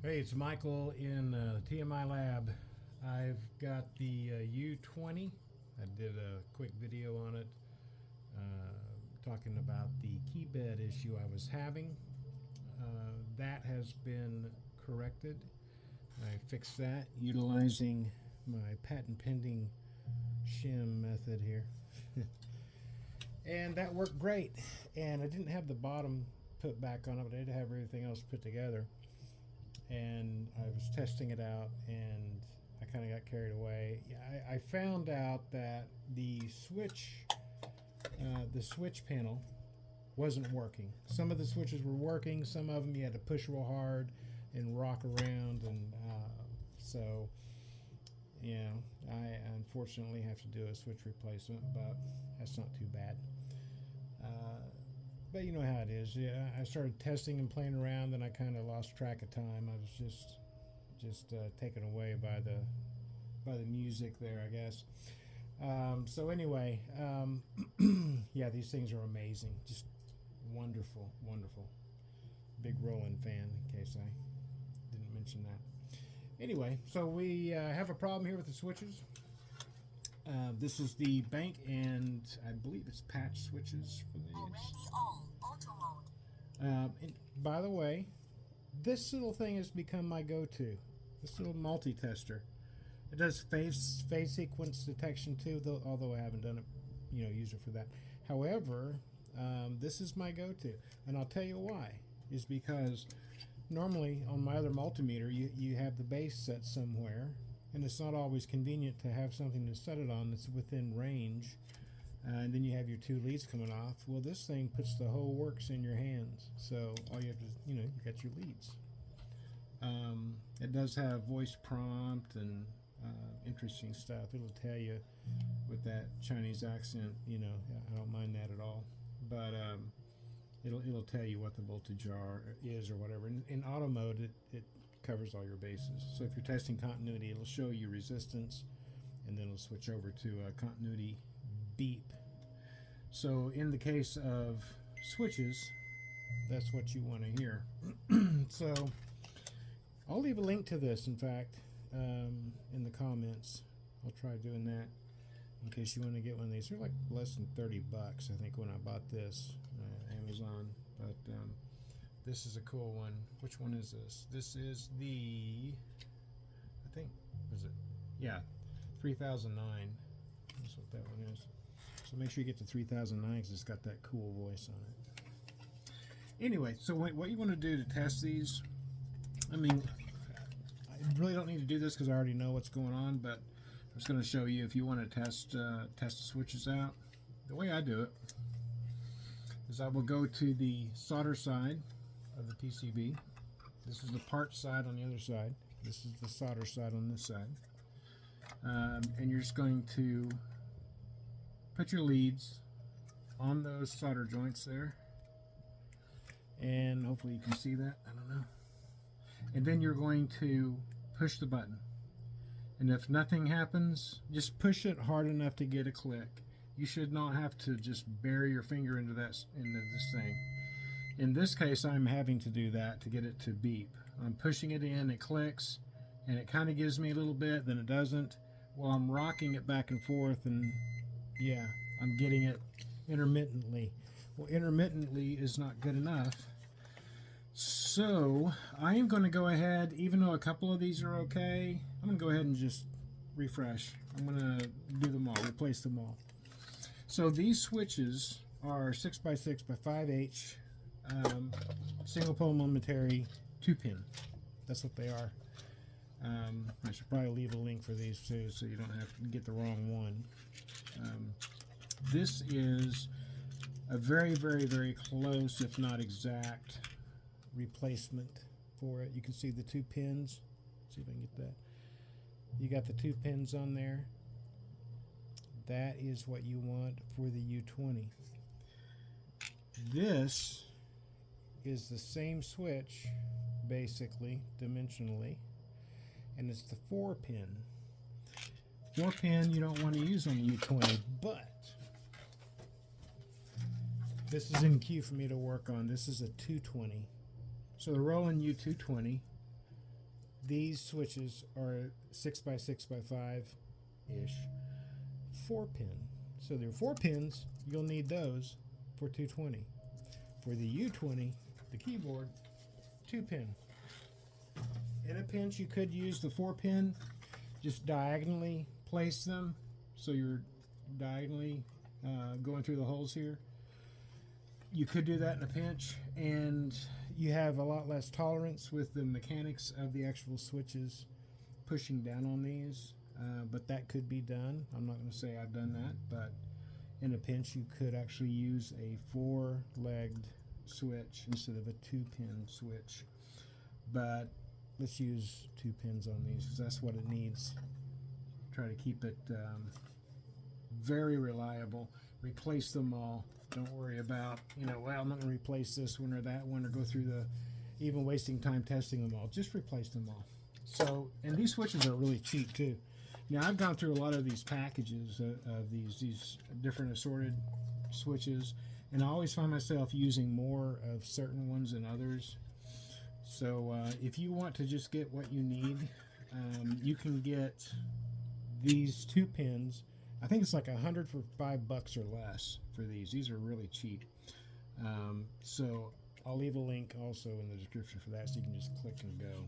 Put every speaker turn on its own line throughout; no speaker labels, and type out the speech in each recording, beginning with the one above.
Hey, it's Michael in TMI lab. I've got the U20. I did a quick video on it talking about the key bed issue I was having. That has been corrected. I fixed that utilizing my patent pending shim method here. And that worked great. And I didn't have the bottom put back on it, but I did have everything else put together. And I was testing it out, and I kind of got carried away. I found out that the switch panel wasn't working. Some of the switches were working, some of them you had to push real hard and rock around, and so yeah, I unfortunately have to do a switch replacement, but that's not too bad. But you know how it is. Yeah, I started testing and playing around, and I kind of lost track of time. I was just taken away by the music there, I guess. So anyway, yeah, these things are amazing. Just wonderful, wonderful. Big Roland fan, in case I didn't mention that. Anyway, so we have a problem here with the switches. This is the bank, and I believe it's patch switches for these.
Already on auto mode.
And by the way, this little thing has become my go-to. This little multi-tester. It does phase sequence detection too, although I haven't done it, used it for that. However, this is my go-to, and I'll tell you why. Is because normally on my other multimeter, you have the base set somewhere, and it's not always convenient to have something to set it on that's within range, and then you have your two leads coming off. Well, this thing puts the whole works in your hands, so all you have to, you got your leads. It does have voice prompt and interesting stuff. It'll tell you with that Chinese accent, I don't mind that at all, but it'll tell you what the voltage is or whatever. In auto mode, it covers all your bases. So if you're testing continuity, it'll show you resistance, and then it'll switch over to a continuity beep. So in the case of switches, that's what you want to hear. So I'll leave a link to this, in fact, in the comments. I'll try doing that in case you want to get one of these. They're like less than 30 bucks, I think, when I bought this Amazon. But this is a cool one. Which one is this? This is the, I think, was it? Yeah, 3009. That's what that one is. So make sure you get the 3009 because it's got that cool voice on it. Anyway, so what you want to do to test these, I mean, I really don't need to do this because I already know what's going on, but I'm just going to show you if you want to test the switches out. The way I do it is I will go to the solder side of the PCB. This is the part side on the other side. This is the solder side on this side. And you're just going to put your leads on those solder joints there. And hopefully you can see that. I don't know. And then you're going to push the button. And if nothing happens, just push it hard enough to get a click. You should not have to just bury your finger into this thing. In this case, I'm having to do that to get it to beep. I'm pushing it in, it clicks, and it kind of gives me a little bit, then it doesn't. Well, I'm rocking it back and forth, and yeah, I'm getting it intermittently. Well, intermittently is not good enough. So I am going to go ahead, even though a couple of these are okay, I'm going to go ahead and just refresh. I'm going to do them all, replace them all. So these switches are 6x6 by 5H single pole momentary 2-pin. That's what they are. I should probably leave a link for these too, so you don't have to get the wrong one. This is a very, very, very close, if not exact, replacement for it. You can see the 2 pins. See if I can get that. You got the 2 pins on there. That is what you want for the U20. This is the same switch, basically, dimensionally, and it's the 4-pin. 4-pin you don't want to use on the U20, but this is in queue for me to work on. This is a 220. So the Roland U20 these switches are 6x6x5 ish, 4-pin. So there are 4 pins. You'll need those for 220. For the U20, the keyboard, 2-pin. In a pinch, you could use the 4-pin. Just diagonally place them, so you're diagonally going through the holes here. You could do that in a pinch, and you have a lot less tolerance with the mechanics of the actual switches pushing down on these, but that could be done. I'm not going to say I've done that, but in a pinch you could actually use a 4-legged switch instead of a 2-pin switch. But let's use 2 pins on these because that's what it needs. Try to keep it very reliable. Replace them all. Don't worry about, well, I'm not going to replace this one or that one or go through even wasting time testing them all. Just replace them all. So, and these switches are really cheap too. Now, I've gone through a lot of these packages of these different assorted switches, and I always find myself using more of certain ones than others. So, if you want to just get what you need, you can get these 2 pins. I think it's like $100 for $5 or less for these. These are really cheap. So I'll leave a link also in the description for that, so you can just click and go.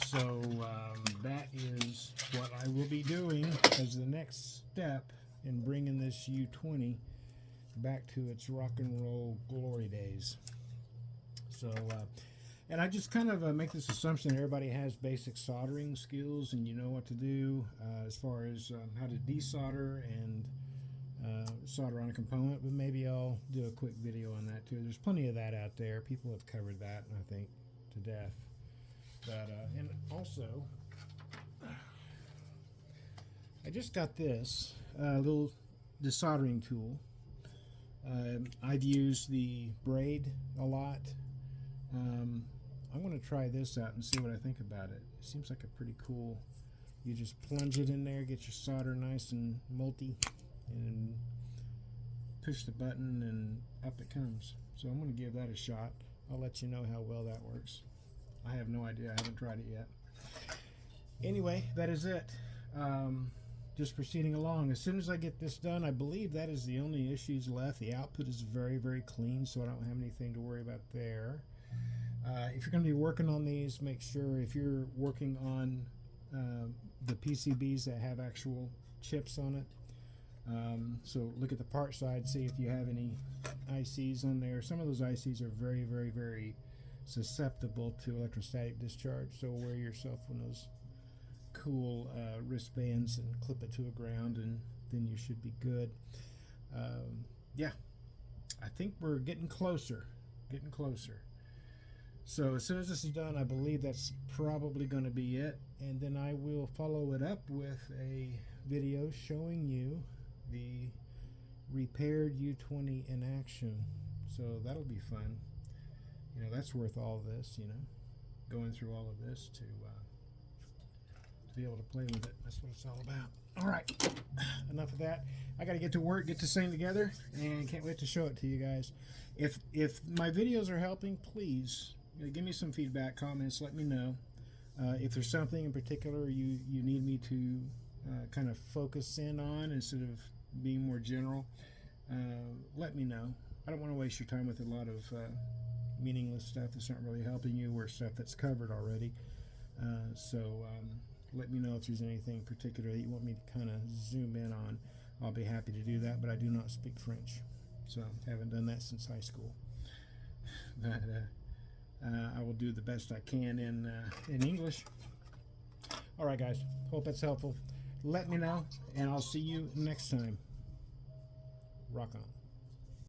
So that is what I will be doing as the next step in bringing this U20 back to its rock and roll glory days. So, and I just kind of make this assumption everybody has basic soldering skills and you know what to do as far as how to desolder and solder on a component, but maybe I'll do a quick video on that too. There's plenty of that out there. People have covered that, I think, to death. But and also, I just got this little desoldering tool. I've used the braid a lot. I'm going to try this out and see what I think about it. It seems like a pretty cool. You just plunge it in there, get your solder nice and multi, and push the button and up it comes. So I'm going to give that a shot. I'll let you know how well that works. I have no idea. I haven't tried it yet. Anyway, that is it. Just proceeding along. As soon as I get this done, I believe that is the only issues left. The output is very, very clean, so I don't have anything to worry about there. If you're going to be working on these, make sure if you're working on the PCBs that have actual chips on it. So look at the part side, see if you have any ICs on there. Some of those ICs are very, very, very susceptible to electrostatic discharge, so wear yourself one of those cool wristbands and clip it to a ground, and then you should be good. Yeah, I think we're getting closer. So as soon as this is done, I believe that's probably going to be it, and then I will follow it up with a video showing you the repaired U20 in action. So that'll be fun. That's worth all this, going through all of this to be able to play with it. That's what it's all about. All right, enough of that. I got to get to work, get this thing together, and can't wait to show it to you guys. If my videos are helping, please give me some feedback, comments, let me know. If there's something in particular you need me to kind of focus in on instead of being more general, let me know. I don't want to waste your time with a lot of meaningless stuff that's not really helping you, or stuff that's covered already. So let me know if there's anything in particular that you want me to kind of zoom in on. I'll be happy to do that, but I do not speak French, so I haven't done that since high school. But I will do the best I can in English. All right, guys. Hope that's helpful. Let me know, and I'll see you next time. Rock on.